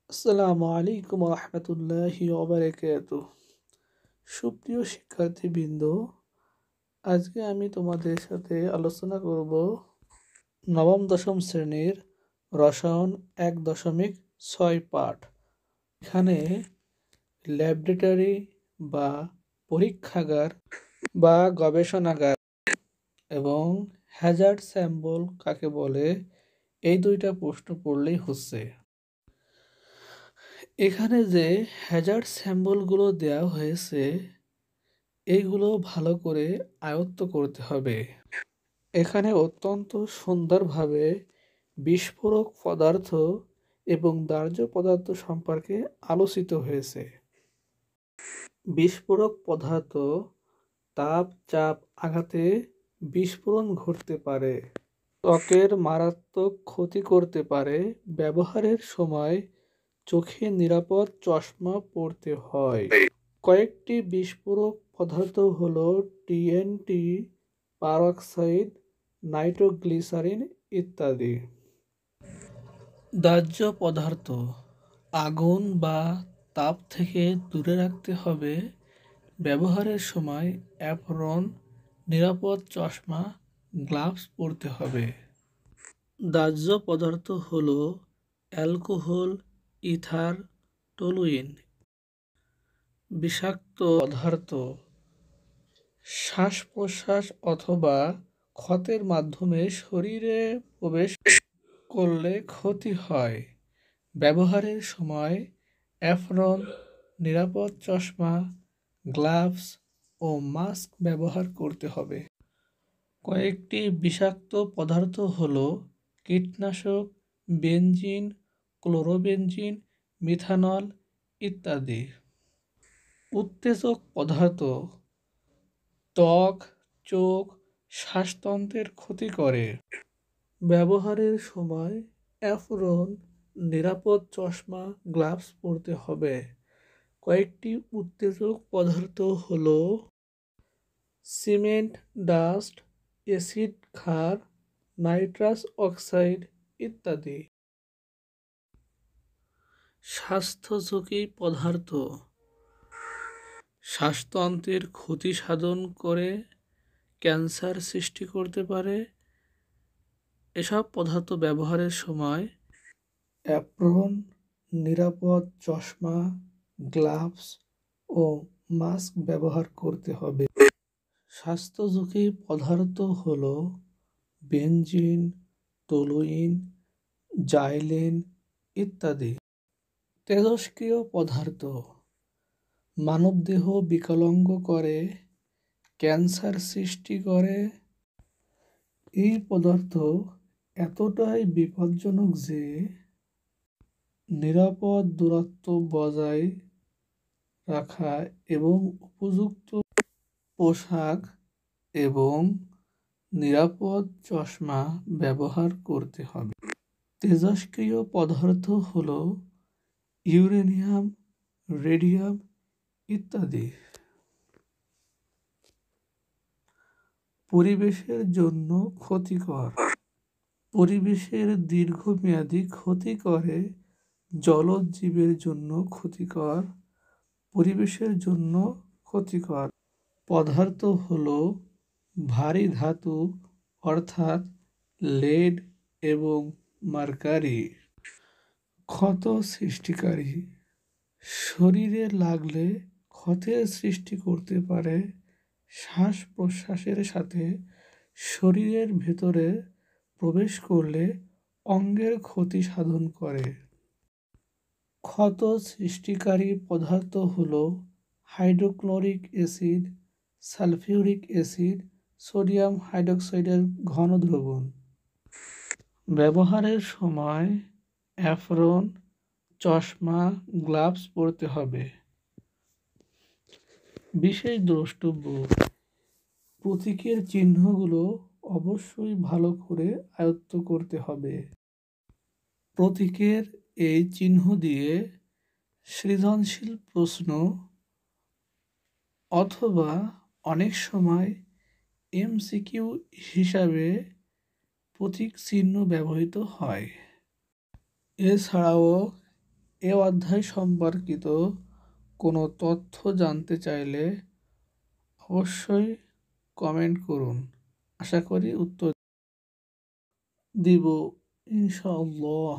আসসালামু আলাইকুম রহমতুল্লাহি ওবারাকাতুহ। সুপ্রিয় শিক্ষার্থীবৃন্দ, আজকে আমি তোমাদের সাথে আলোচনা করব নবম দশম শ্রেণীর রসায়ন 1.6 পাঠ। এখানে ল্যাবরেটরি বা পরীক্ষাগার বা গবেষণাগার এবং হ্যাজার্ড স্যাম্পল কাকে বলে, এই দুইটা প্রশ্ন পড়লেই হচ্ছে। এখানে যে হ্যাজার্ড স্যাম্পলগুলো দেওয়া হয়েছে এইগুলো ভালো করে আয়ত্ত করতে হবে। এখানে অত্যন্ত সুন্দরভাবে বিস্ফোরক পদার্থ এবং দাহ্য পদার্থ সম্পর্কে আলোচিত হয়েছে। বিস্ফোরক পদার্থ তাপ চাপ আঘাতে বিস্ফোরণ ঘটতে পারে, ত্বকের মারাত্মক ক্ষতি করতে পারে। ব্যবহারের সময় চোখে নিরাপদ চশমা পরতে হয়। কয়েকটি বিস্ফোরক পদার্থ হলো টিএনটি, পারক্সাইড, নাইট্রোগ্লিসারিন ইত্যাদি। দাহ্য পদার্থ আগুন বা তাপ থেকে দূরে রাখতে হবে। ব্যবহারের সময় অ্যাপ্রন, নিরাপদ চশমা, গ্লাভস পরতে হবে। দাহ্য পদার্থ হলো অ্যালকোহল, ইথার, টলুইন। বিষাক্ত পদার্থ শ্বাস প্রশ্বাস অথবা ক্ষতের মাধ্যমে শরীরে প্রবেশ করলে ক্ষতি হয়। ব্যবহারের সময় অ্যাপ্রন, নিরাপদ চশমা, গ্লাভস ও মাস্ক ব্যবহার করতে হবে। কয়েকটি বিষাক্ত পদার্থ হলো কীটনাশক, বেনজিন, ক্লোরোবেনজিন, মিথানল ইত্যাদি। উত্তেজক পদার্থ ত্বক, চোখ, শ্বাসতন্ত্রের ক্ষতি করে। ব্যবহারের সময় অ্যাপ্রন, নিরাপদ চশমা, গ্লাভস পরতে হবে। কয়েকটি উত্তেজক পদার্থ হলো সিমেন্ট ডাস্ট, অ্যাসিড ক্ষার, নাইট্রাস অক্সাইড ইত্যাদি। স্বাস্থ্য ঝুঁকি পদার্থ শ্বাসতন্ত্রের ক্ষতি সাধন করে, ক্যান্সার সৃষ্টি করতে পারে। এসব পদার্থ ব্যবহারের সময় অ্যাপ্রন, নিরাপদ চশমা, গ্লাভস ও মাস্ক ব্যবহার করতে হবে। স্বাস্থ্য ঝুঁকি পদার্থ হলো বেনজিন, টলুইন, জাইলেন ইত্যাদি। তেজস্ক্রিয় পদার্থ মানবদেহ বিকলাঙ্গ করে, ক্যান্সার সৃষ্টি করে। এই পদার্থ এতটাই বিপজ্জনক যে নিরাপদ দূরত্ব বজায় রাখা এবং উপযুক্ত পোশাক এবং নিরাপদ চশমা ব্যবহার করতে হবে। তেজস্ক্রিয় পদার্থ হলো ইউরেনিয়াম, রেডিয়াম ইত্যাদি। পরিবেশের জন্য ক্ষতিকর পরিবেশের দীর্ঘমেয়াদী ক্ষতি করে, জলজ জীবের জন্য ক্ষতিকর। পরিবেশের জন্য ক্ষতিকর পদার্থ হলো ভারী ধাতু অর্থাৎ লেড এবং মার্কারি। ক্ষত সৃষ্টিকারী শরীরে লাগলে ক্ষতের সৃষ্টি করতে পারে। শ্বাস প্রশ্বাসের সাথে শরীরের ভেতরে প্রবেশ করলে অঙ্গের ক্ষতি সাধন করে। ক্ষত সৃষ্টিকারী পদার্থ হলো hydrochloric acid, sulphuric acid, sodium হাইড্রোক্সাইডের ঘন দ্রবণ। ব্যবহারের সময় অ্যাপ্রন, চশমা, গ্লাভস পরতে হবে। বিশেষ দ্রষ্টব্য প্রতীকের চিহ্নগুলো অবশ্যই ভালো করে আয়ত্ত করতে হবে। প্রতীকের এই চিহ্ন দিয়ে সৃজনশীল প্রশ্ন অথবা অনেক সময় এমসিকিউ হিসাবে প্রতীক চিহ্ন ব্যবহৃত হয়। এছাড়াও এ অধ্যায় সম্পর্কিত কোনো তথ্য জানতে চাইলে অবশ্যই কমেন্ট করুন। আশা করি উত্তর দিব ইনশাআল্লাহ।